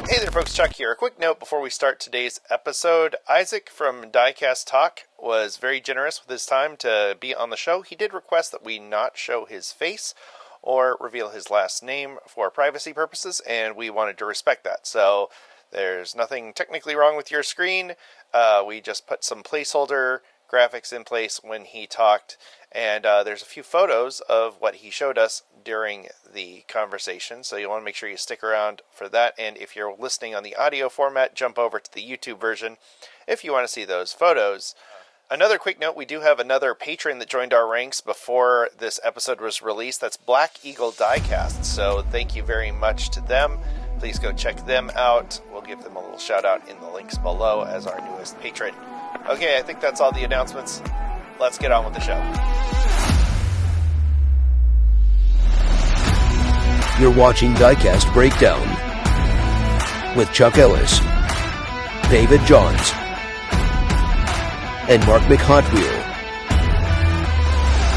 Hey there folks, Chuck here. A quick note before we start today's episode. Isaac from Diecast Talk was very generous with his time to be on the show. He did request that we not show his face or reveal his last name for privacy purposes, and we wanted to respect that. So there's nothing technically wrong with your screen. We just put some placeholder graphics in place when he talked, and there's a few photos of what he showed us during the conversation, so you want to make sure you stick around for that. And if you're listening on the audio format, jump over to the YouTube version if you want to see those photos. Another quick note, we do have another patron that joined our ranks before this episode was released. That's Black Eagle Diecast, so thank you very much to them. Please go check them out. We'll give them a little shout out in the links below as our newest patron. Okay, I think that's all the announcements. Let's get on with the show. You're watching Diecast Breakdown with Chuck Ellis, David Johns, and Mark McHotwheel.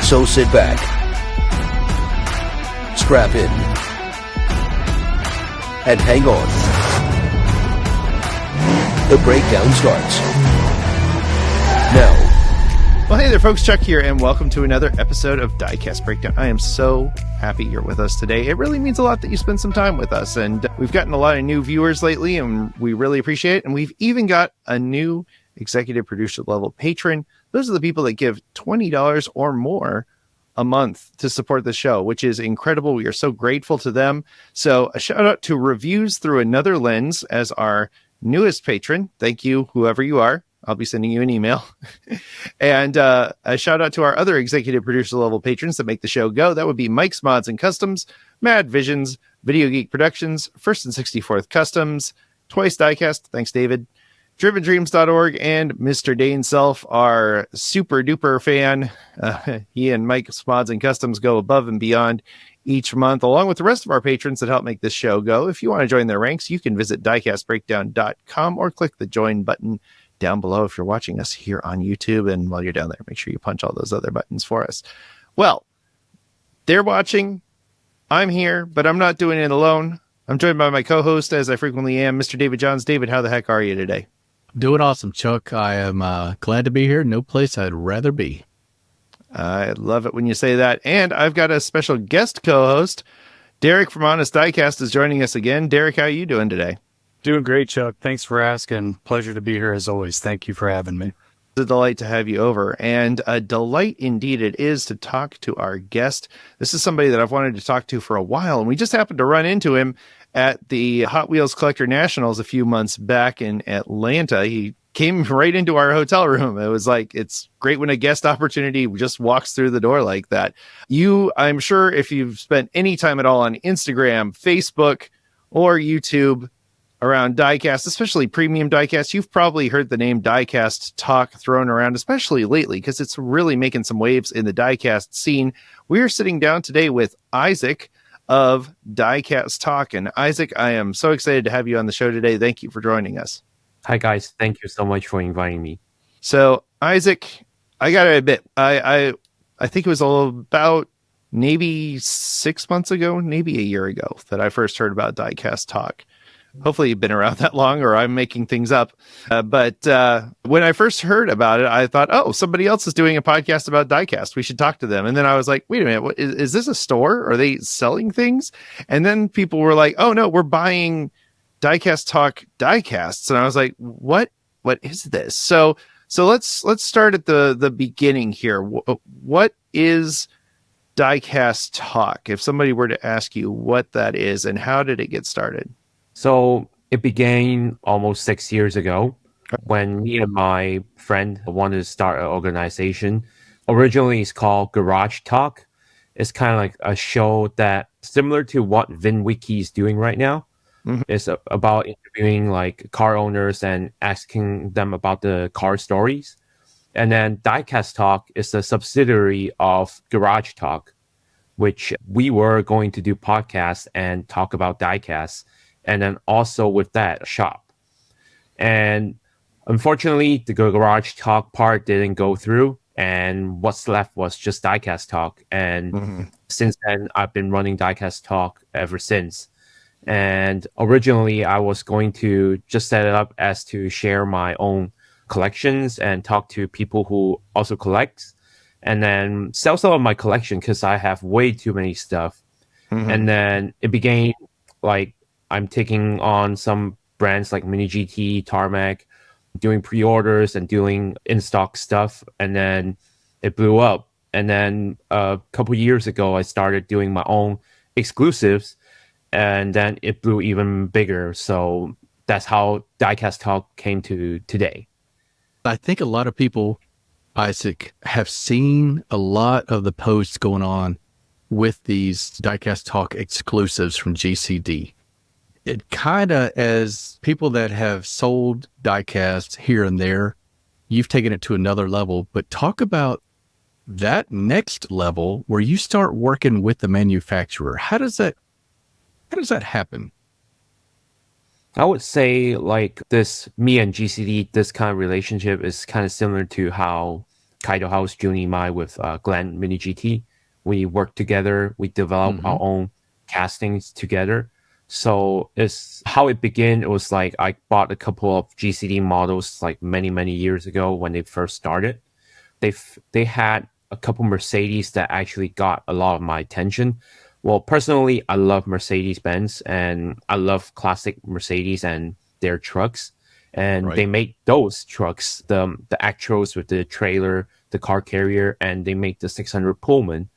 So sit back, strap in, and hang on. The breakdown starts now. Well, hey there, folks. Chuck here, and welcome to another episode of Diecast Breakdown. I am so happy you're with us today. It really means a lot that you spend some time with us, and we've gotten a lot of new viewers lately, and we really appreciate it. And we've even got a new executive producer level patron. Those are the people that give $20 or more a month to support the show, which is incredible. We are so grateful to them. So a shout out to Reviews Through Another Lens as our newest patron. Thank you, whoever you are. I'll be sending you an email. And a shout out to our other executive producer level patrons that make the show go. That would be Mike's Mods and Customs, Mad Visions, Video Geek Productions, First and 64th Customs, TWYCE Diecast. Thanks, David. DrivenDreams.org, and Mr. Dane Self, our super duper fan. He and Mike's Mods and Customs go above and beyond each month, along with the rest of our patrons that help make this show go. If you want to join their ranks, you can visit diecastbreakdown.com or click the join button down below if you're watching us here on YouTube. And while you're down there, make sure you punch all those other buttons for us. Well, they're watching. I'm here, but I'm not doing it alone. I'm joined by my co-host, as I frequently am, Mr. David Johns. David, how the heck are you today? Doing awesome, Chuck. I am glad to be here. No place I'd rather be. I love it when you say that. And I've got a special guest co-host. Derek from Honest Diecast is joining us again. Derek, how are you doing today? Doing great, Chuck. Thanks for asking. Pleasure to be here as always. Thank you for having me. It's a delight to have you over, and a delight indeed it is to talk to our guest. This is somebody that I've wanted to talk to for a while, and we just happened to run into him at the Hot Wheels Collector Nationals a few months back in Atlanta. He came right into our hotel room. It was like, it's great when a guest opportunity just walks through the door like that. I'm sure if you've spent any time at all on Instagram, Facebook, or YouTube around Diecast, especially premium Diecast, you've probably heard the name Diecast Talk thrown around, especially lately, because it's really making some waves in the Diecast scene. We're sitting down today with Isaac of Diecast Talk. And Isaac, I am so excited to have you on the show today. Thank you for joining us. Hi, guys. Thank you so much for inviting me. So, Isaac, I got to admit, I think it was about maybe 6 months ago, maybe a year ago, that I first heard about Diecast Talk. Hopefully you've been around that long, or I'm making things up. But when I first heard about it, I thought, oh, somebody else is doing a podcast about Diecast. We should talk to them. And then I was like, wait a minute, is this a store? Are they selling things? And then people were like, oh, no, we're buying Diecast Talk diecasts. And I was like, what is this? So let's start at the beginning here. What is Diecast Talk? If somebody were to ask you what that is and how did it get started? So it began almost 6 years ago when me and my friend wanted to start an organization. Originally, it's called Garage Talk. It's kind of like a show that similar to what VinWiki is doing right now. Mm-hmm. It's about interviewing like car owners and asking them about the car stories. And then Diecast Talk is a subsidiary of Garage Talk, which we were going to do podcasts and talk about diecasts. And then also with that, a shop. And unfortunately, the Garage Talk part didn't go through. And what's left was just Diecast Talk. And since then, I've been running Diecast Talk ever since. And originally, I was going to just set it up as to share my own collections and talk to people who also collect, and then sell some of my collection because I have way too many stuff. And then it became like I'm taking on some brands like Mini GT, Tarmac, doing pre-orders and doing in-stock stuff, and then it blew up. And then a couple years ago, I started doing my own exclusives, and then it blew even bigger. So that's how Diecast Talk came to today. I think a lot of people, Isaac, have seen a lot of the posts going on with these Diecast Talk exclusives from GCD. It kind of, as people that have sold diecast here and there, you've taken it to another level, but talk about that next level where you start working with the manufacturer. How does that happen? I would say like this, me and GCD, this kind of relationship is kind of similar to how Kaido House, Junie Mai with Glenn Mini GT. We work together, we develop our own castings together. So it's how it began. It was like I bought a couple of GCD models like many years ago when they first started. They had a couple Mercedes that actually got a lot of my attention. Well, personally, I love Mercedes-Benz and I love classic Mercedes and their trucks. And they make those trucks, the actuals with the trailer, the car carrier, and they make the 600 Pullman.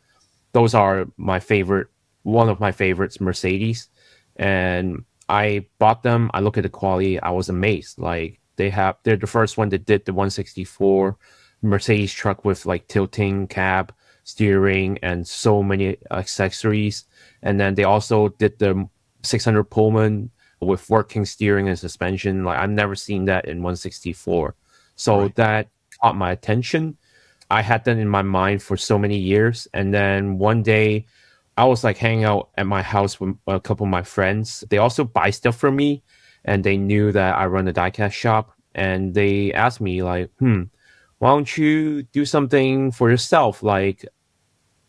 Those are my favorite, one of my favorites, Mercedes. And I bought them. I look at the quality. I was amazed. Like they're the first one that did the 164 Mercedes truck with like tilting cab, steering, and so many accessories. And then they also did the 600 Pullman with working steering and suspension. Like I've never seen that in 164. So that caught my attention. I had that in my mind for so many years. And then one day I was like hanging out at my house with a couple of my friends. They also buy stuff from me and they knew that I run a diecast shop. And they asked me like, why don't you do something for yourself? Like,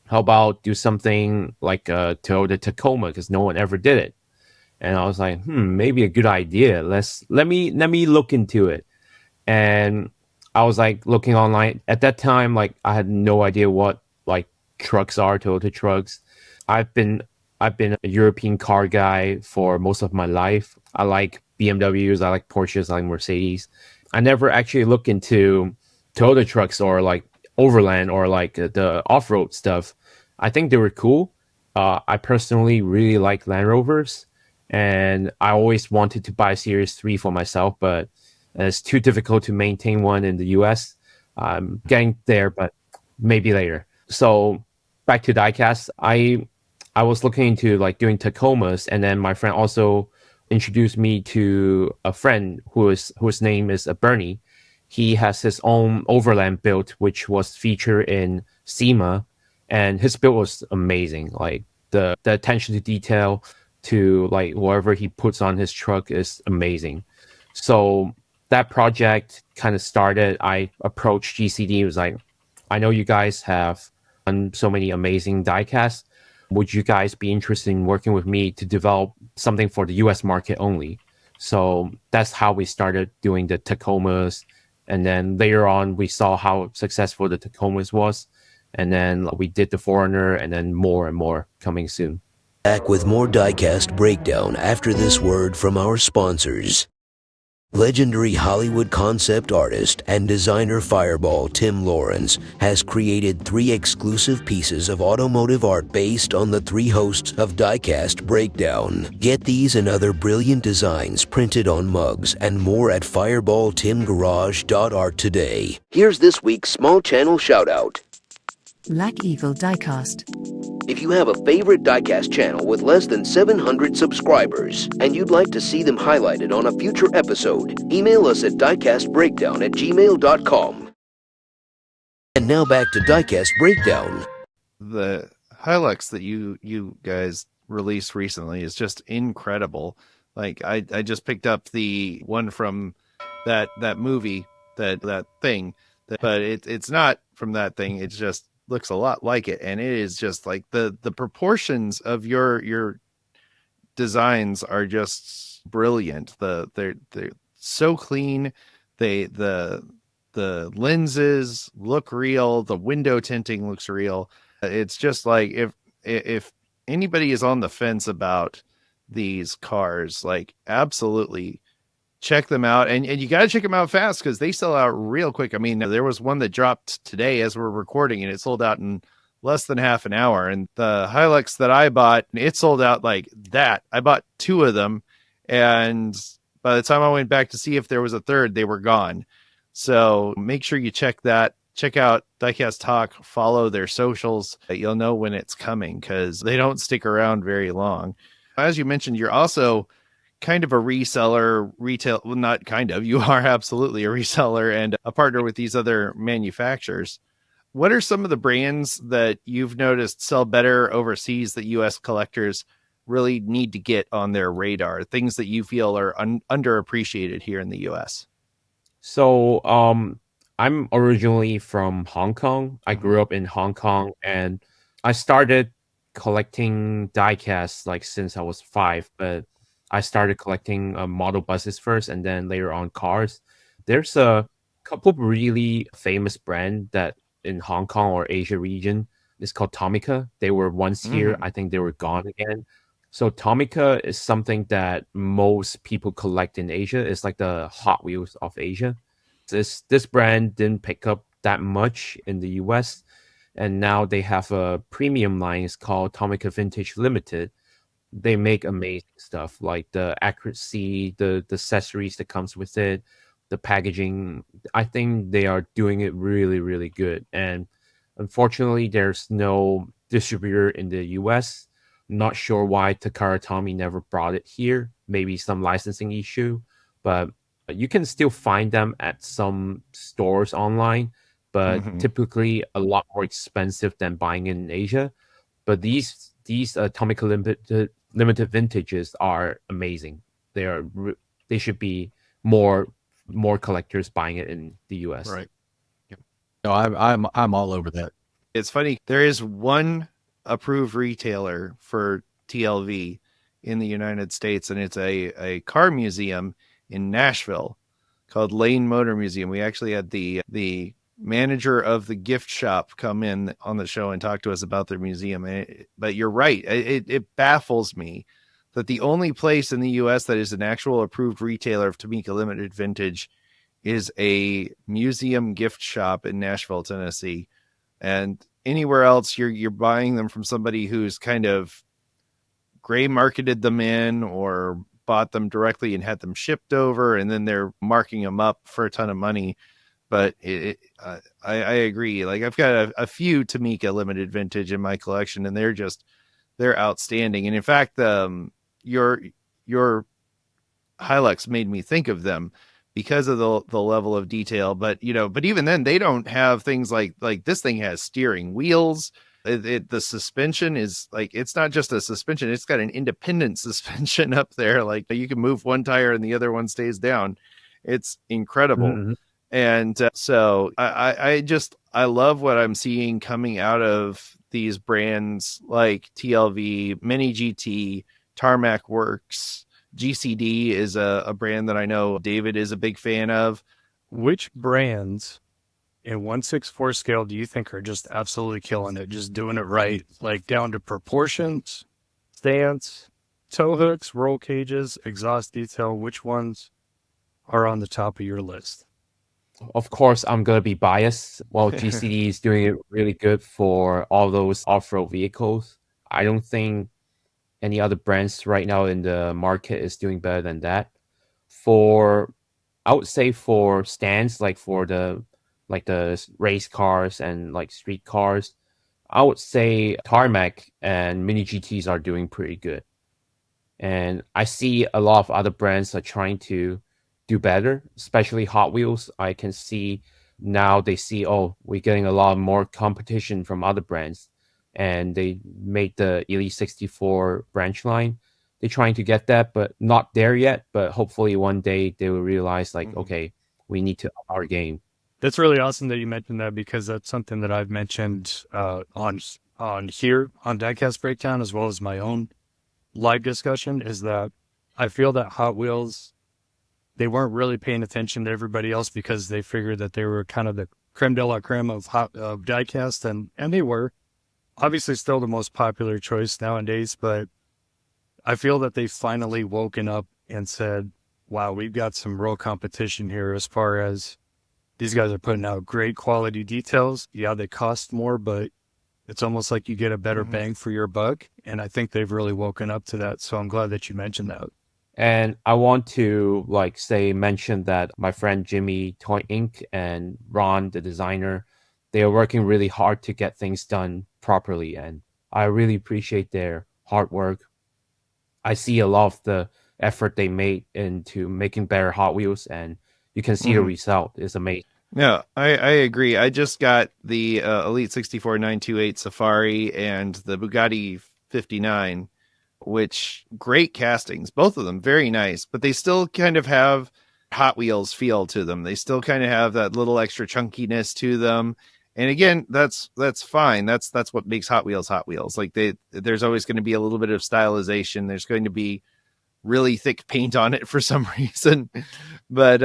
how about do something like a Toyota Tacoma? Because no one ever did it. And I was like, maybe a good idea. Let me look into it. And I was like looking online at that time. Like I had no idea what like trucks are, Toyota trucks. I've been a European car guy for most of my life. I like BMWs, I like Porsches, I like Mercedes. I never actually looked into Toyota trucks or like overland or like the off-road stuff. I think they were cool. I personally really like Land Rovers, and I always wanted to buy a Series 3 for myself, but it's too difficult to maintain one in the US. I'm getting there, but maybe later. So back to diecast, I was looking into like doing Tacomas, and then my friend also introduced me to a friend whose name is Bernie. He has his own overland build, which was featured in SEMA, and his build was amazing. Like the attention to detail to like whatever he puts on his truck is amazing. So that project kind of started. I approached GCD. It was like, I know you guys have done so many amazing diecasts. Would you guys be interested in working with me to develop something for the US market only? So that's how we started doing the Tacomas. And then later on, we saw how successful the Tacomas was. And then we did the Foreigner, and then more and more coming soon. Back with more Diecast Breakdown after this word from our sponsors. Legendary Hollywood concept artist and designer Fireball Tim Lawrence has created 3 exclusive pieces of automotive art based on the 3 hosts of Diecast Breakdown. Get these and other brilliant designs printed on mugs and more at fireballtimgarage.art today. Here's this week's small channel shoutout. Black Eagle Diecast. If you have a favorite Diecast channel with less than 700 subscribers and you'd like to see them highlighted on a future episode, email us at diecastbreakdown@gmail.com. And now back to Diecast Breakdown. The Hilux that you guys released recently is just incredible. Like I just picked up the one from that movie, that thing, but it's not from that thing. It's just looks a lot like it, and it is just like the proportions of your designs are just brilliant. They're so clean. The lenses look real. The window tinting looks real. It's just like if anybody is on the fence about these cars, like absolutely check them out. And you got to check them out fast because they sell out real quick. I mean, there was one that dropped today as we're recording, and it sold out in less than half an hour. And the Hilux that I bought, it sold out like that. I bought 2 of them, and by the time I went back to see if there was a third, they were gone. So make sure you check that. Check out Diecast Talk, follow their socials. You'll know when it's coming because they don't stick around very long. As you mentioned, you're also kind of a reseller, retail, well, not kind of, you are absolutely a reseller and a partner with these other manufacturers. What are some of the brands that you've noticed sell better overseas that U.S. collectors really need to get on their radar? Things that you feel are underappreciated here in the U.S.? So, I'm originally from Hong Kong. I grew up in Hong Kong, and I started collecting diecast like since I was 5. But I started collecting model buses first, and then later on cars. There's a couple of really famous brand that in Hong Kong or Asia region is called Tomica. They were once here. I think they were gone again. So Tomica is something that most people collect in Asia. It's like the Hot Wheels of Asia. This brand didn't pick up that much in the US, and now they have a premium line. It's called Tomica Vintage Limited. They make amazing stuff, like the accuracy, the accessories that comes with it, the packaging. I think they are doing it really, really good. And unfortunately, there's no distributor in the US. Not sure why Takara Tomy never brought it here. Maybe some licensing issue, but you can still find them at some stores online, but typically a lot more expensive than buying it in Asia. But these Tomica limited vintages are amazing. They should be more collectors buying it in the US. Right. Yep. No, I'm all over that. It's funny. There is one approved retailer for TLV in the United States, and it's a car museum in Nashville called Lane Motor Museum. We actually had the manager of the gift shop come in on the show and talk to us about their museum. But you're right. It baffles me that the only place in the U.S. that is an actual approved retailer of Tomica Limited Vintage is a museum gift shop in Nashville, Tennessee. And anywhere else, you're buying them from somebody who's kind of gray marketed them in or bought them directly and had them shipped over, and then they're marking them up for a ton of money. But I agree. Like I've got a few Tomica Limited Vintage in my collection, and they're outstanding. And in fact, your Hilux made me think of them because of the level of detail. But but even then, they don't have things like this thing has steering wheels. The suspension is like, it's not just a suspension, it's got an independent suspension up there. Like you can move one tire and the other one stays down. It's incredible. And so I love what I'm seeing coming out of these brands like TLV, Mini GT, Tarmac Works. GCD is a brand that I know David is a big fan of. Which brands in 1/64 scale do you think are just absolutely killing it, just doing it right, like down to proportions, stance, tow hooks, roll cages, exhaust detail? Which ones are on the top of your list? Of course, I'm going to be biased. Well, GCD is doing it really good for all those off-road vehicles. I don't think any other brands right now in the market is doing better than that. I would say for stands, like for the race cars and like street cars, I would say Tarmac and Mini GTs are doing pretty good. And I see a lot of other brands are trying to do better, especially Hot Wheels. I can see now they see, oh, we're getting a lot more competition from other brands. And they made the Elite 64 branch line. They're trying to get that, but not there yet. But hopefully one day they will realize, like, okay, we need to up our game. That's really awesome that you mentioned that, because that's something that I've mentioned on here on Diecast Breakdown, as well as my own live discussion is that I feel that Hot Wheels, they weren't really paying attention to everybody else because they figured that they were kind of the creme de la creme of diecast, and they were obviously still the most popular choice nowadays. But I feel that they finally woken up and said, "Wow, we've got some real competition here as far as these guys are putting out great quality details. Yeah, they cost more, but it's almost like you get a better bang for your buck." And I think they've really woken up to that. So I'm glad that you mentioned that. And I want to mention that my friend Jimmy Toy Inc. and Ron, the designer, they are working really hard to get things done properly. And I really appreciate their hard work. I see a lot of the effort they made into making better Hot Wheels, and you can see the result is amazing. Yeah, I agree. I just got the Elite 64 928 Safari and the Bugatti 59, which great castings, both of them very nice, but they still kind of have Hot Wheels feel to them. They still kind of have that little extra chunkiness to them. And again, that's fine. That's what makes Hot Wheels Hot Wheels. Like there's always going to be a little bit of stylization. There's going to be really thick paint on it for some reason, but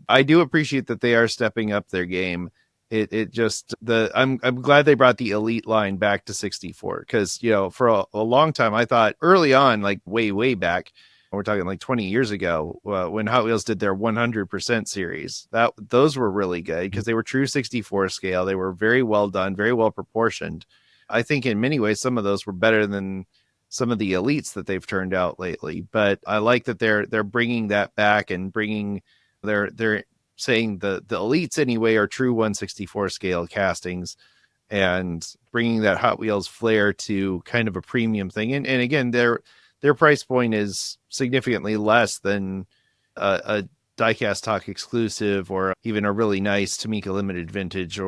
I do appreciate that they are stepping up their game. I'm glad they brought the Elite line back to 64, because for a long time I thought, early on, like way back, we're talking like 20 years ago, when Hot Wheels did their 100% series, those were really good because they were true 64 scale. They were very well done, very well proportioned. I think in many ways some of those were better than some of the Elites that they've turned out lately. But I like that they're bringing that back and they're saying the Elites anyway are true 1/64 scale castings, and bringing that Hot Wheels flair to kind of a premium thing. And again, their price point is significantly less than a Diecast Talk exclusive or even a really nice Tamika Limited Vintage,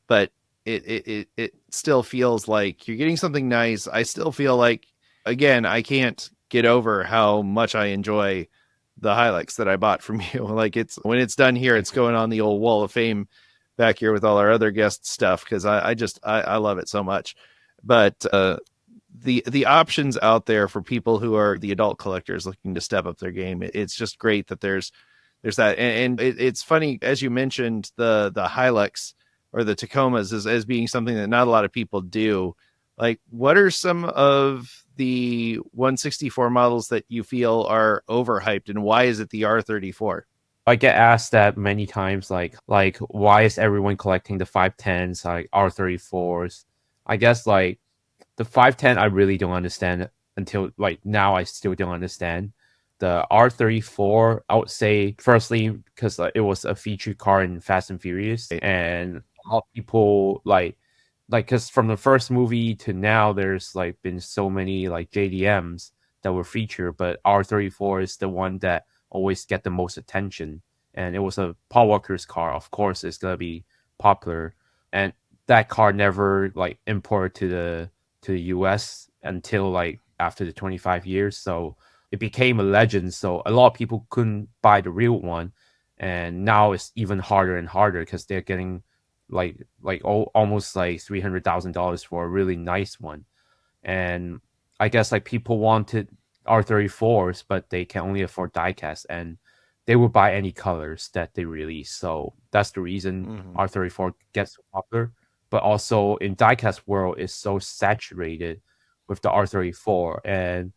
but it still feels like you're getting something nice. I still feel like, again, I can't get over how much I enjoy the Hilux that I bought from you. Like, when it's done here, it's going on the old wall of fame back here with all our other guest stuff, because I love it so much. But the options out there for people who are the adult collectors looking to step up their game, it's just great that there's that. And it's funny, as you mentioned, the Hilux or the Tacomas as being something that not a lot of people do. Like, what are some of the 1/64 models that you feel are overhyped, and why is it the R34? I get asked that many times, like why is everyone collecting the 510s, like R34s? I guess like the 510 I really don't understand until like now. I still don't understand. The R34, I would say, firstly, because it was a featured car in Fast and Furious, and a lot of people because from the first movie to now, there's like been so many like JDMs that were featured, but R34 is the one that always get the most attention. And it was a Paul Walker's car. Of course, it's gonna be popular. And that car never like imported to the US until like after the 25 years. So it became a legend. So a lot of people couldn't buy the real one. And now it's even harder and harder because they're getting almost like $300,000 for a really nice one. And I guess like people wanted R34s, but they can only afford diecast, and they will buy any colors that they release. So that's the reason R34 gets so popular. But also in diecast world, is so saturated with the R34, and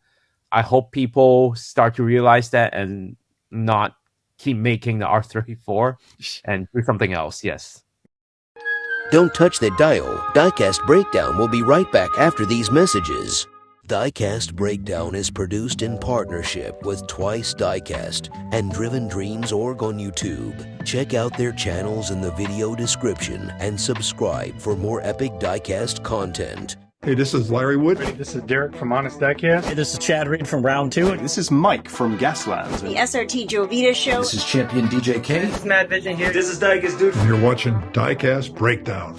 I hope people start to realize that and not keep making the R34 and do something else. Yes. Don't touch that dial. Diecast Breakdown will be right back after these messages. Diecast Breakdown is produced in partnership with TWYCE Diecast and Driven Dreams Org on YouTube. Check out their channels in the video description and subscribe for more epic diecast content. Hey, this is Larry Wood. This is Derek from Honest Diecast. Hey, this is Chad Reed from Round 2. This is Mike from Gaslands. The SRT Jovita Show. This is Champion DJ K. This is Mad Vision here. This is Diecast Dude. And you're watching Diecast Breakdown.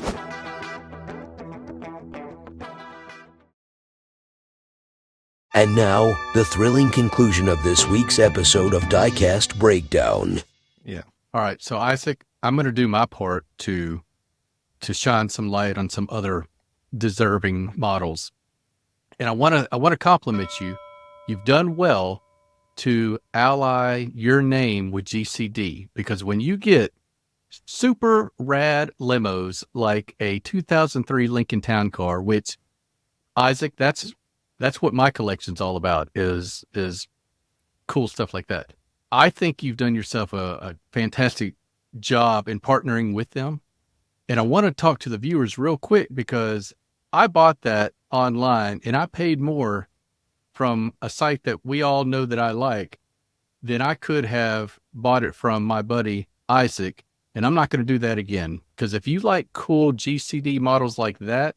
And now, the thrilling conclusion of this week's episode of Diecast Breakdown. Yeah. All right. So, Isaac, I'm going to do my part to shine some light on some other deserving models. And I want to compliment you. You've done well to ally your name with GCD, because when you get super rad limos like a 2003 Lincoln Town Car, which Isaac, that's what my collection's all about, is cool stuff like that. I think you've done yourself a fantastic job in partnering with them. And I want to talk to the viewers real quick, because I bought that online and I paid more from a site that we all know that I like than I could have bought it from my buddy Isaac. And I'm not going to do that again, because if you like cool GCD models like that,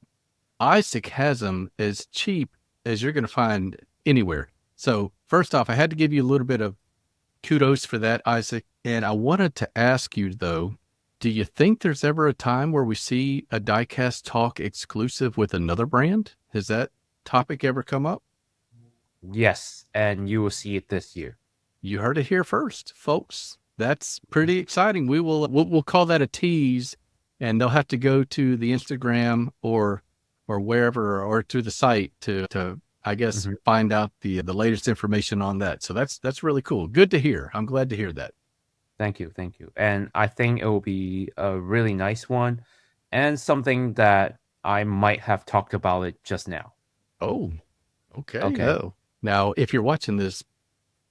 Isaac has them as cheap as you're going to find anywhere. So first off, I had to give you a little bit of kudos for that, Isaac. And I wanted to ask you, though, do you think there's ever a time where we see a Diecast Talk exclusive with another brand? Has that topic ever come up? Yes, and you will see it this year. You heard it here first, folks. That's pretty exciting. We'll call that a tease, and they'll have to go to the Instagram or wherever, or to the site to I guess find out the latest information on that. So that's really cool. Good to hear. I'm glad to hear that. Thank you. And I think it will be a really nice one, and something that I might have talked about it just now. Oh, okay. Now, if you're watching this,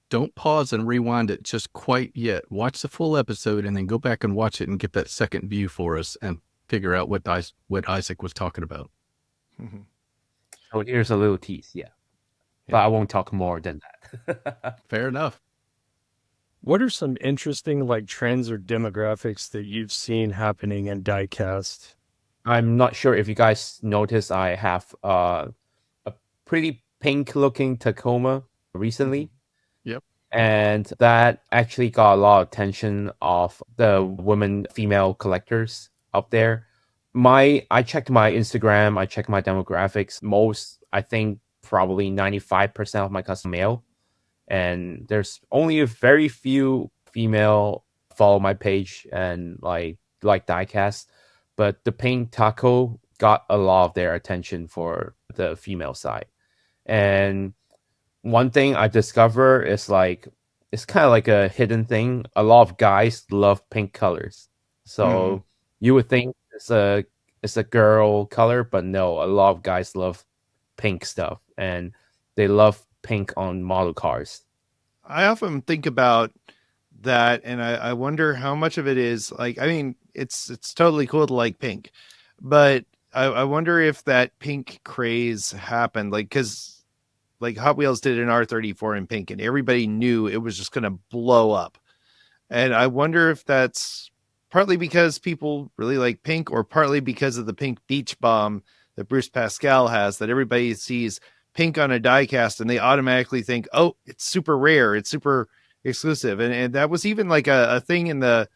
don't pause and rewind it just quite yet. Watch the full episode and then go back and watch it and get that second view for us and figure out what Isaac was talking about. So here's a little tease, but I won't talk more than that. Fair enough. What are some interesting trends or demographics that you've seen happening in diecast? I'm not sure if you guys noticed, I have a pretty pink looking Tacoma recently. Yep. And that actually got a lot of attention of the female collectors up there. I checked my Instagram, I checked my demographics. I think probably 95% of my customers male. And there's only a very few female follow my page and like diecast, but the pink taco got a lot of their attention for the female side. And one thing I discovered is it's kind of like a hidden thing. A lot of guys love pink colors, so you would think it's a girl color, but no, a lot of guys love pink stuff, and they love pink on model cars. I often think about that, and I wonder how much of it is it's totally cool to like pink, but I wonder if that pink craze happened because Hot Wheels did an R34 in pink and everybody knew it was just going to blow up. And I wonder if that's partly because people really like pink, or partly because of the pink beach bomb that Bruce Pascal has, that everybody sees pink on a diecast and they automatically think, oh, it's super rare, it's super exclusive. And that was even a thing in the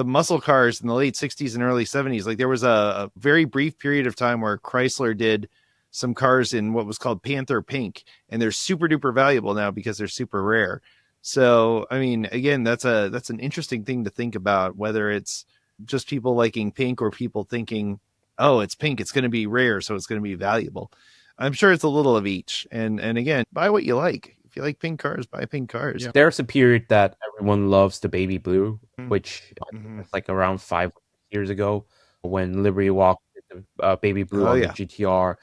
muscle cars in the late 60s and early 70s. There was a very brief period of time where Chrysler did some cars in what was called Panther Pink, and they're super duper valuable now because they're super rare. So, I mean, again, that's an interesting thing to think about, whether it's just people liking pink or people thinking, oh, it's pink, it's going to be rare, so it's going to be valuable. I'm sure it's a little of each. And again, buy what you like. If you like pink cars, buy pink cars. Yeah. There's a period that everyone loves the baby blue, which it's around 5 years ago when Liberty Walk did the baby blue on the GTR.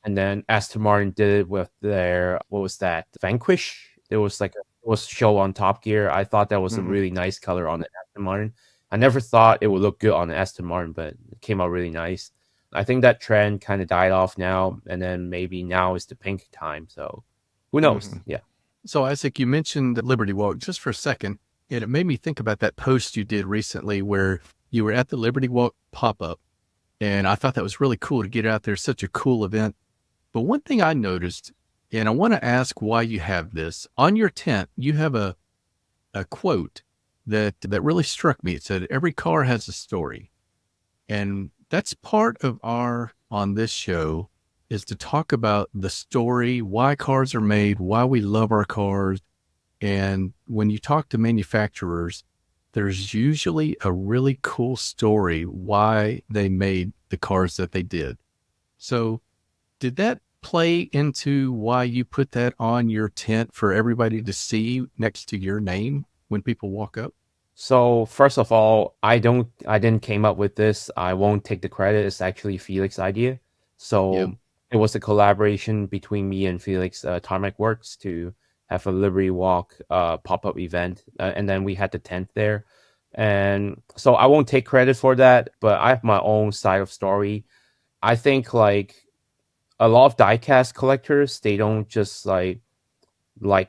And then Aston Martin did it with their, what was that? Vanquish. There was it was show on Top Gear. I thought that was a really nice color on the Aston Martin. I never thought it would look good on the Aston Martin, but it came out really nice. I think that trend kind of died off now, and then maybe now is the pink time. So who knows? Yeah. So Isaac, you mentioned Liberty Walk just for a second, and it made me think about that post you did recently where you were at the Liberty Walk pop-up, and I thought that was really cool to get out there. Such a cool event. But one thing I noticed, and I want to ask why you have this, on your tent, you have a quote that really struck me. It said, "Every car has a story." And that's part of on this show, is to talk about the story, why cars are made, why we love our cars. And when you talk to manufacturers, there's usually a really cool story why they made the cars that they did. So did that play into why you put that on your tent for everybody to see next to your name when people walk up? So first of all, I didn't came up with this. I won't take the credit. It's actually Felix's idea. So Yep. it was a collaboration between me and Felix, Tarmac Works, to have a Liberty Walk pop-up event. And then we had the tent there. And so I won't take credit for that, but I have my own side of story. I think like a lot of diecast collectors, they don't just like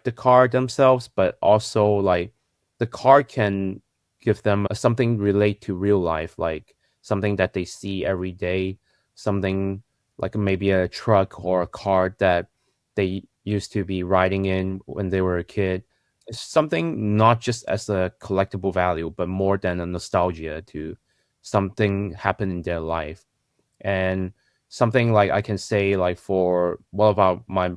the card themselves, but also like the card can give them something relate to real life, like something that they see every day, something like maybe a truck or a car that they used to be riding in when they were a kid. It's something not just as a collectible value, but more than a nostalgia to something happen in their life. And something like I can say like for one of my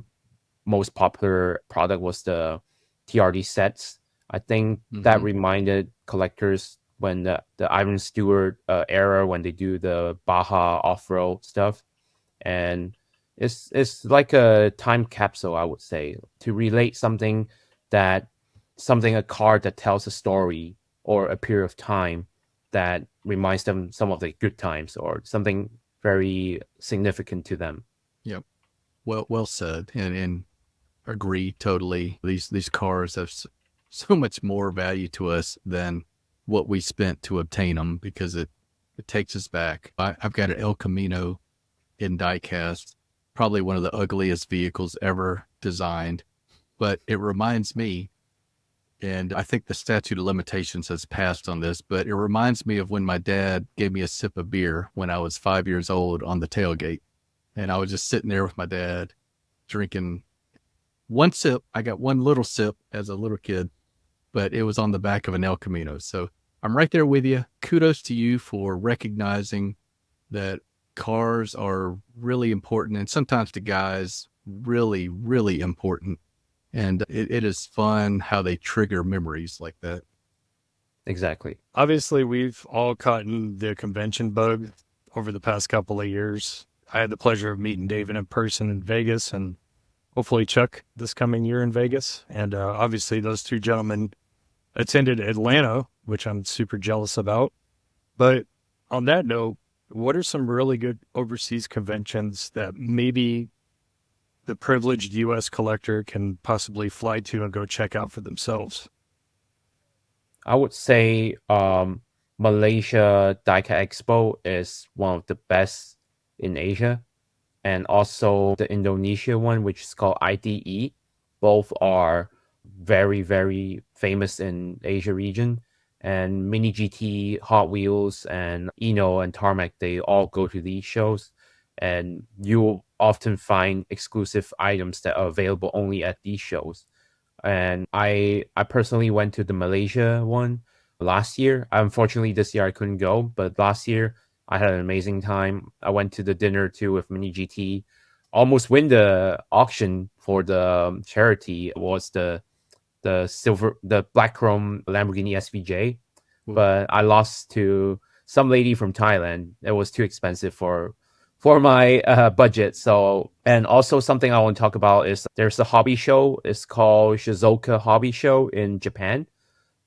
most popular product was the TRD sets. I think that reminded collectors when the Iron Stewart era, when they do the Baja off-road stuff. And it's like a time capsule, I would say, to relate something a card that tells a story or a period of time that reminds them some of the good times or something very significant to them. Yep. Well said. And agree totally. These cars have so much more value to us than what we spent to obtain them, because it takes us back. I've got an El Camino in diecast, probably one of the ugliest vehicles ever designed, but it reminds me, and I think the statute of limitations has passed on this, but it reminds me of when my dad gave me a sip of beer when I was 5 years old on the tailgate. And I was just sitting there with my dad drinking one sip. I got one little sip as a little kid, but it was on the back of an El Camino. So I'm right there with you. Kudos to you for recognizing that cars are really important, and sometimes to guys, really, really important. And it is fun how they trigger memories like that. Exactly. Obviously, we've all caught the convention bug over the past couple of years. I had the pleasure of meeting David in person in Vegas, and hopefully Chuck this coming year in Vegas. And obviously those two gentlemen attended Atlanta, which I'm super jealous about. But on that note, what are some really good overseas conventions that maybe the privileged U.S. collector can possibly fly to and go check out for themselves? I would say Malaysia Diecast Expo is one of the best in Asia. And also the Indonesia one, which is called IDE. Both are very, very famous in Asia region. And Mini GT, Hot Wheels, and Eno and Tarmac, they all go to these shows. And you'll often find exclusive items that are available only at these shows. And I personally went to the Malaysia one last year. Unfortunately, this year I couldn't go, but last year I had an amazing time. I went to the dinner too with Mini GT. Almost win the auction for the charity. It was the black chrome Lamborghini SVJ, but I lost to some lady from Thailand. It was too expensive for my budget. So, and also something I want to talk about is there's a hobby show. It's called Shizuoka Hobby Show in Japan.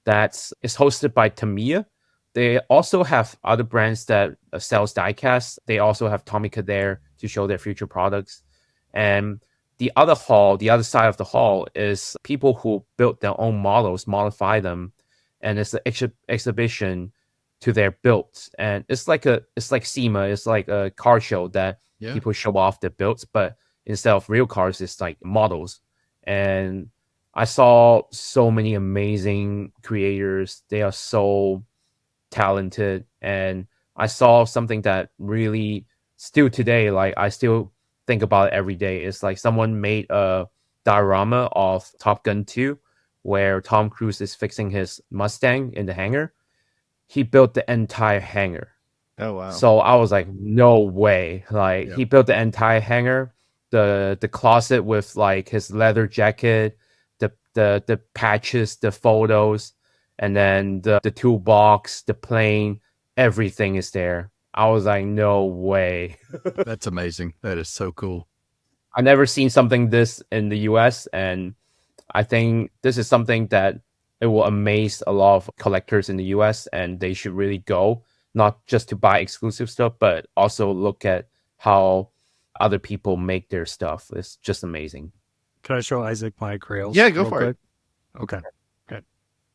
It's hosted by Tamiya. They also have other brands that sells diecast. They also have Tomica there to show their future products. And the other side of the hall is people who built their own models, modify them, and it's an exhibition to their builds. And it's like SEMA, it's like a car show that people show off their builds, but instead of real cars, it's like models. And I saw so many amazing creators. They are so talented, and I saw something that really still today, like I still think about it every day. It's like someone made a diorama of Top Gun 2 where Tom Cruise is fixing his Mustang in the hangar. He built the entire hangar. Oh wow. So I was like, no way. Like he built the entire hangar, the closet with like his leather jacket, the patches, the photos, and then the toolbox, the plane, everything is there. I was like, no way. That's amazing. That is so cool. I've never seen something this in the US, and I think this is something that it will amaze a lot of collectors in the US, and they should really go, not just to buy exclusive stuff, but also look at how other people make their stuff. It's just amazing. Can I show Isaac my grails? Yeah, go for it. Okay.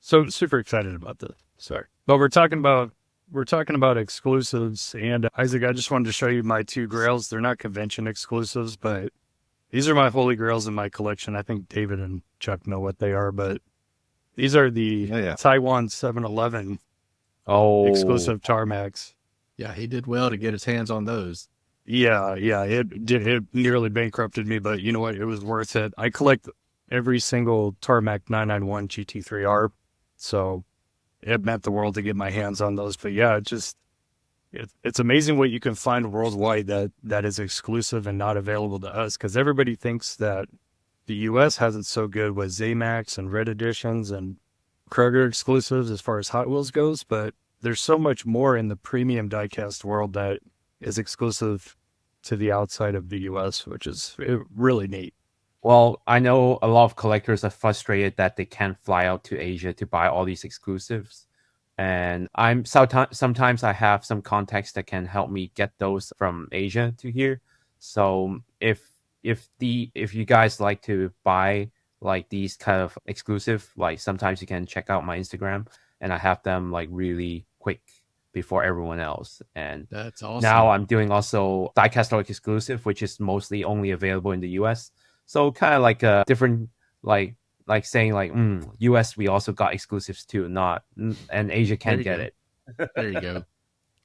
So super excited about this. Sorry. But we're talking about exclusives, and Isaac, I just wanted to show you my two grails. They're not convention exclusives, but these are my holy grails in my collection. I think David and Chuck know what they are, but these are the Taiwan 7-Eleven exclusive Tarmacs. Yeah, he did well to get his hands on those. Yeah, it nearly bankrupted me, but you know what? It was worth it. I collect every single Tarmac 991 GT3R, so it meant the world to get my hands on those. But yeah, it's amazing what you can find worldwide that is exclusive and not available to us, because everybody thinks that the US has it so good with Zamax and Red Editions and Kroger exclusives as far as Hot Wheels goes, but there's so much more in the premium diecast world that is exclusive to the outside of the US, which is really neat. Well, I know a lot of collectors are frustrated that they can't fly out to Asia to buy all these exclusives. And sometimes I have some contacts that can help me get those from Asia to here. So if you guys like to buy like these kind of exclusive, like sometimes you can check out my Instagram, and I have them like really quick before everyone else. And that's awesome. Now I'm doing also Diecast Talk exclusive, which is mostly only available in the US. So kind of like a different, like saying like, US, we also got exclusives too, and Asia can't get it. There you go.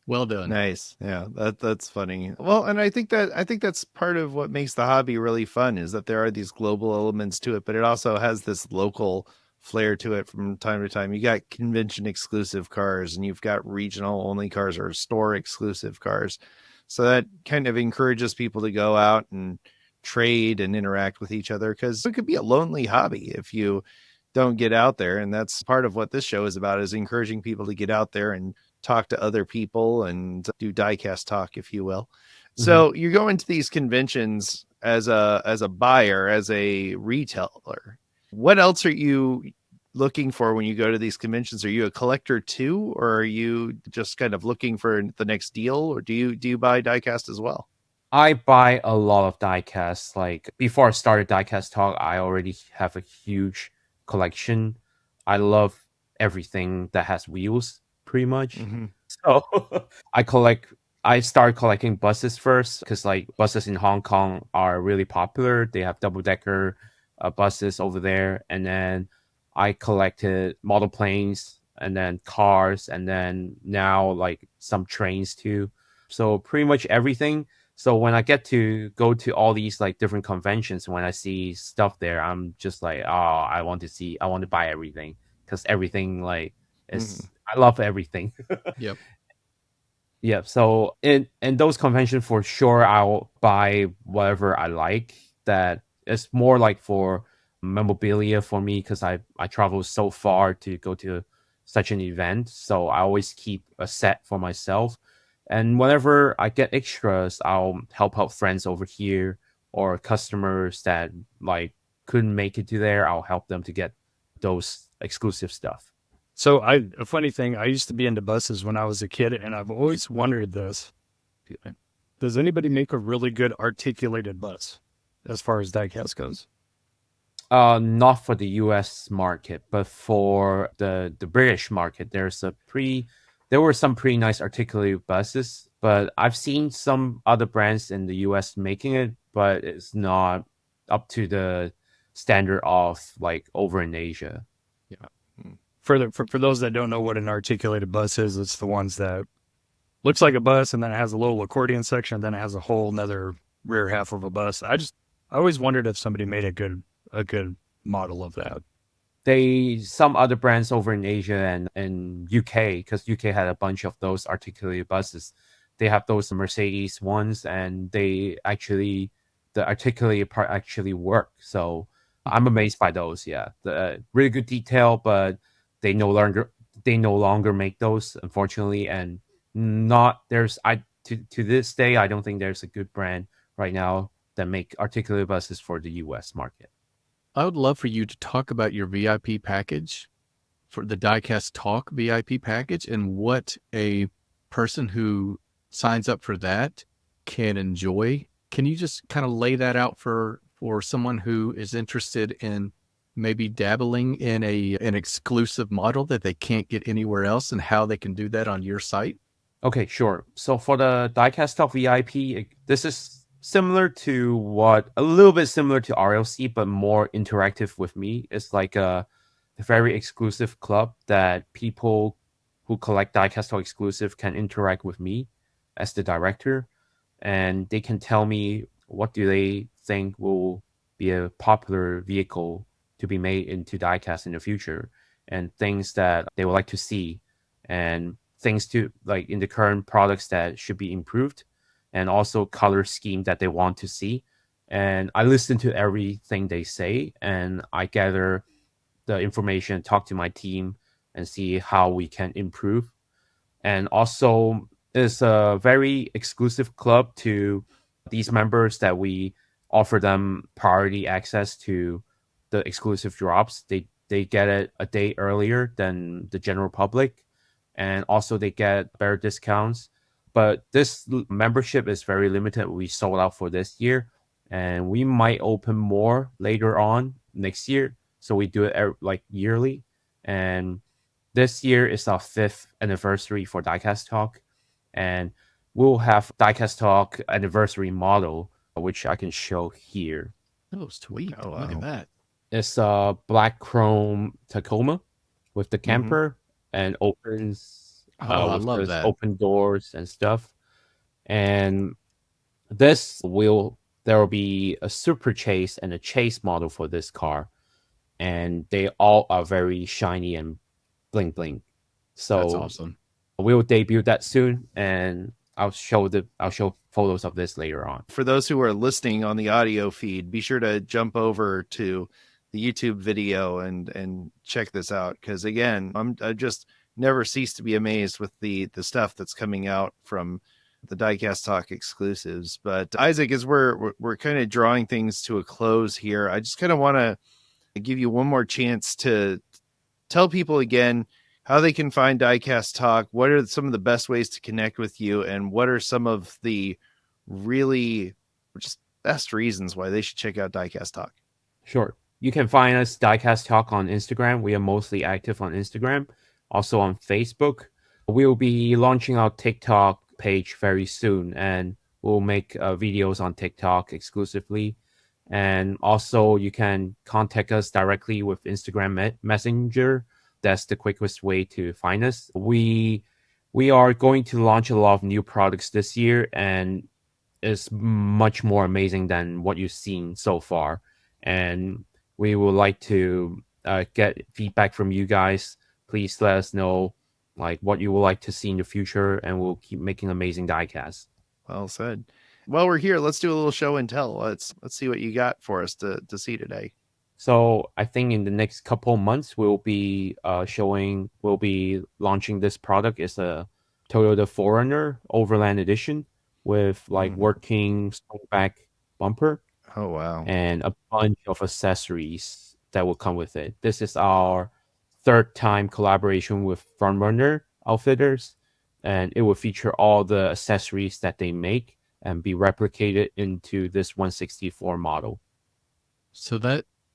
Well done. Nice. Yeah, that's funny. Well, and I think that's part of what makes the hobby really fun, is that there are these global elements to it, but it also has this local flair to it from time to time. You got convention exclusive cars, and you've got regional only cars or store exclusive cars. So that kind of encourages people to go out and trade and interact with each other, because it could be a lonely hobby if you don't get out there. And that's part of what this show is about, is encouraging people to get out there and talk to other people and do diecast talk, if you will. Mm-hmm. So you go into these conventions as a buyer, as a retailer. What else are you looking for when you go to these conventions? Are you a collector too, or are you just kind of looking for the next deal, or do you buy diecast as well? I buy a lot of diecast. Like before I started Diecast Talk, I already have a huge collection. I love everything that has wheels, pretty much. Mm-hmm. So I started collecting buses first, because like buses in Hong Kong are really popular. They have double-decker buses over there. And then I collected model planes, and then cars, and then now like some trains too. So pretty much everything. So when I get to go to all these like different conventions, when I see stuff there, I'm just like, oh, I want to buy everything, because everything like is, I love everything. Yep. Yeah. So in those conventions, for sure, I'll buy whatever I like. That is more like for memorabilia for me, because I travel so far to go to such an event. So I always keep a set for myself. And whenever I get extras, I'll help out friends over here or customers that like couldn't make it to there. I'll help them to get those exclusive stuff. So a funny thing, I used to be into buses when I was a kid, and I've always wondered this. Does anybody make a really good articulated bus as far as diecast goes? Not for the US market, but for the British market, there were some pretty nice articulated buses, but I've seen some other brands in the US making it, but it's not up to the standard of like over in Asia. Yeah. For those that don't know what an articulated bus is, it's the ones that looks like a bus, and then it has a little accordion section, and then it has a whole another rear half of a bus. I always wondered if somebody made a good model of that. Some other brands over in Asia and UK, because UK had a bunch of those articulated buses. They have those Mercedes ones, and the articulated part actually work. So I'm amazed by those. Yeah, the really good detail, but they no longer make those, unfortunately. And to this day, I don't think there's a good brand right now that make articulated buses for the US market. I would love for you to talk about your VIP package, for the Diecast Talk VIP package, and what a person who signs up for that can enjoy. Can you just kind of lay that out for someone who is interested in maybe dabbling in an exclusive model that they can't get anywhere else, and how they can do that on your site? Okay, sure. So for the Diecast Talk VIP, this is a little bit similar to RLC, but more interactive with me. It's like a very exclusive club that people who collect Diecast Talk exclusive can interact with me as the director, and they can tell me what do they think will be a popular vehicle to be made into diecast in the future, and things that they would like to see, and things to like in the current products that should be improved, and also color scheme that they want to see. And I listen to everything they say, and I gather the information, talk to my team, and see how we can improve. And also, it's a very exclusive club to these members that we offer them priority access to the exclusive drops. They get it a day earlier than the general public, and also they get better discounts. But this membership is very limited. We sold out for this year, and we might open more later on next year. So we do it like yearly, and this year is our 5th anniversary for Diecast Talk, and we'll have Diecast Talk anniversary model, which I can show here. Oh, sweet. Oh, wow. Look at that. It's a black chrome Tacoma with the camper and opens. I love that. Open doors and stuff. And there will be a Super Chase and a Chase model for this car, and they all are very shiny and bling bling. So that's awesome. We'll debut that soon, and I'll show photos of this later on. For those who are listening on the audio feed, be sure to jump over to the YouTube video and check this out, because again, I just never cease to be amazed with the stuff that's coming out from the Diecast Talk exclusives. But Isaac, as we're kind of drawing things to a close here, I just kind of want to give you one more chance to tell people again how they can find Diecast Talk. What are some of the best ways to connect with you, and what are some of the really just best reasons why they should check out Diecast Talk? Sure. You can find us Diecast Talk on Instagram. We are mostly active on Instagram, also on Facebook. We'll be launching our TikTok page very soon, and we'll make videos on TikTok exclusively. And also, you can contact us directly with Instagram Messenger. That's the quickest way to find us. We are going to launch a lot of new products this year, and it's much more amazing than what you've seen so far. And we would like to get feedback from you guys. Please let us know like what you would like to see in the future, and we'll keep making amazing diecasts. Well said. While we're here, let's do a little show and tell. Let's see what you got for us to see today. So I think in the next couple months we'll be launching this product. It's a Toyota 4Runner Overland Edition with like working swingback bumper. Oh wow! And a bunch of accessories that will come with it. This is our 3rd time collaboration with Frontrunner Outfitters, and it will feature all the accessories that they make and be replicated into this 164 model. So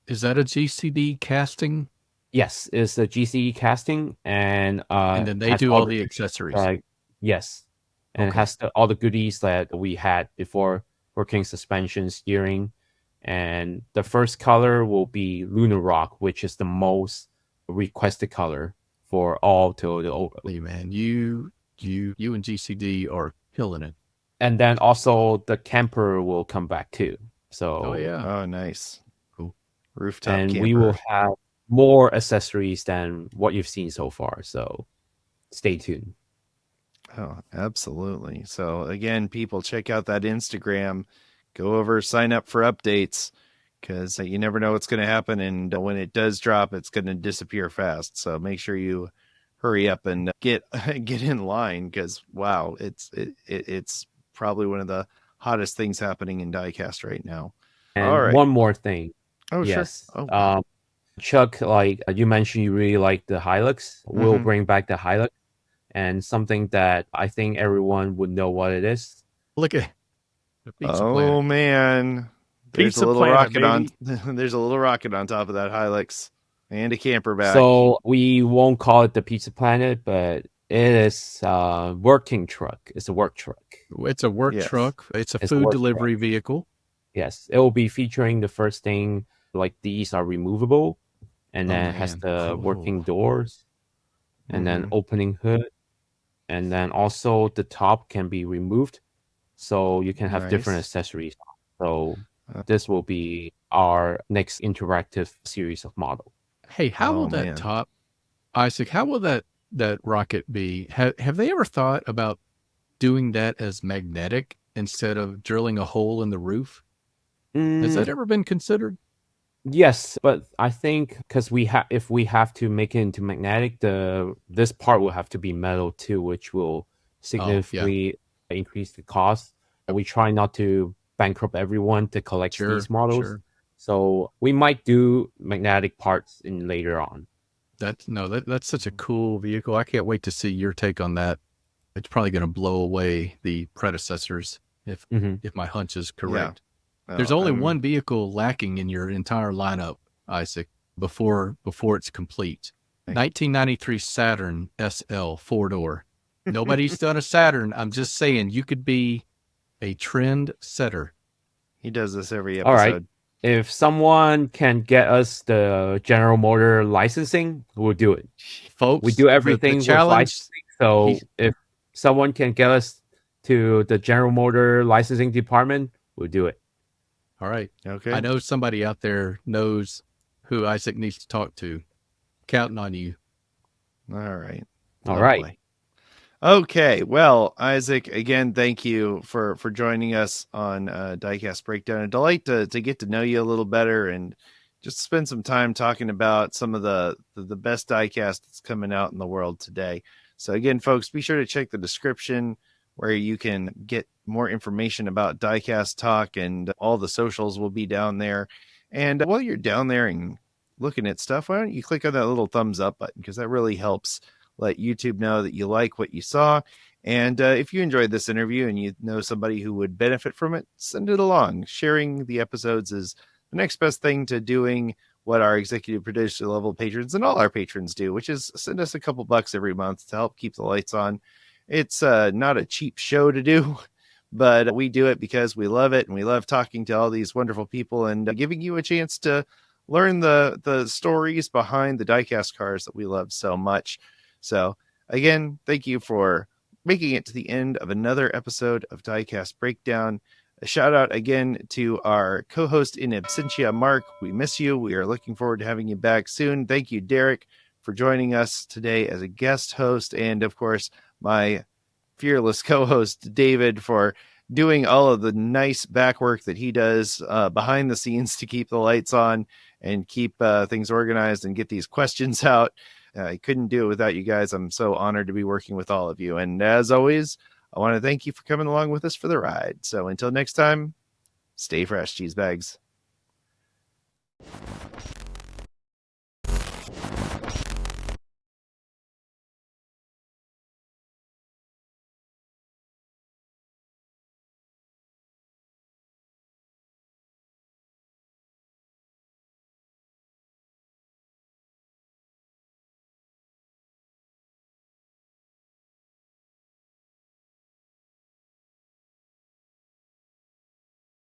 is that a GCD casting? Yes, it's a GCD casting, and then they do all the accessories. Yes, and it has all the goodies that we had before: working suspension, steering, and the first color will be Lunar Rock, which is the most requested color for all Toyota. Man, you and GCD are killing it. And then also the camper will come back too. So oh nice, cool rooftop. And camper. We will have more accessories than what you've seen so far. So stay tuned. Oh, absolutely. So again, people, check out that Instagram. Go over, sign up for updates, because you never know what's going to happen. And when it does drop, it's going to disappear fast. So make sure you hurry up and get in line, because wow, it's probably one of the hottest things happening in diecast right now. And All right. one more thing. Oh, yes. sure. Oh. Chuck, like you mentioned, you really like the Hilux. We'll bring back the Hilux, and something that I think everyone would know what it is. Look at the Pizza Oh Planet. Man, there's Pizza a little Planet, rocket on. baby. There's a little rocket on top of that Hilux and a camper back. So we won't call it the Pizza Planet, but it is a working truck. It's a work truck. It's a work truck. It's a food delivery vehicle. Yes, it will be featuring the first thing, like these are removable, and then it has the working doors, and then opening hood, and then also the top can be removed, so you can have different accessories. So this will be our next interactive series of model. Hey, how will that top, Isaac? How will that rocket be? Have they ever thought about doing that as magnetic instead of drilling a hole in the roof? Has that ever been considered? Yes, but I think because if we have to make it into magnetic, this part will have to be metal too, which will significantly increase the cost. And we try not to bankrupt everyone to collect these models. So we might do magnetic parts in later on. That's such a cool vehicle. I can't wait to see your take on that. It's probably going to blow away the predecessors if my hunch is correct. There's only one vehicle lacking in your entire lineup, Isaac, before it's complete. 1993 Saturn SL 4-door. Nobody's done a Saturn. I'm just saying you could be a trend setter. He does this every episode. All right. If someone can get us the General Motor licensing, we'll do it. Folks, we do everything with licensing. So if someone can get us to the General Motor licensing department, we'll do it. All right. Okay. I know somebody out there knows who Isaac needs to talk to. Counting on you. All right. All right. Okay. Well, Isaac, again, thank you for joining us on Diecast Breakdown. A delight to get to know you a little better and just spend some time talking about some of the best diecast that's coming out in the world today. So again, folks, be sure to check the description where you can get more information about Diecast Talk, and all the socials will be down there. And while you're down there and looking at stuff, why don't you click on that little thumbs up button, because that really helps let YouTube know that you like what you saw. And if you enjoyed this interview and you know somebody who would benefit from it, send it along. Sharing the episodes is the next best thing to doing what our executive producer level patrons and all our patrons do, which is send us a couple bucks every month to help keep the lights on. It's not a cheap show to do, but we do it because we love it, and we love talking to all these wonderful people and giving you a chance to learn the stories behind the diecast cars that we love so much. So again, thank you for making it to the end of another episode of Diecast Breakdown. A shout out again to our co-host in absentia, Mark. We miss you. We are looking forward to having you back soon. Thank you, Derek, for joining us today as a guest host. And of course, my fearless co-host, David, for doing all of the nice back work that he does behind the scenes to keep the lights on and keep things organized and get these questions out. I couldn't do it without you guys. I'm so honored to be working with all of you. And as always, I want to thank you for coming along with us for the ride. So until next time, stay fresh, cheese bags.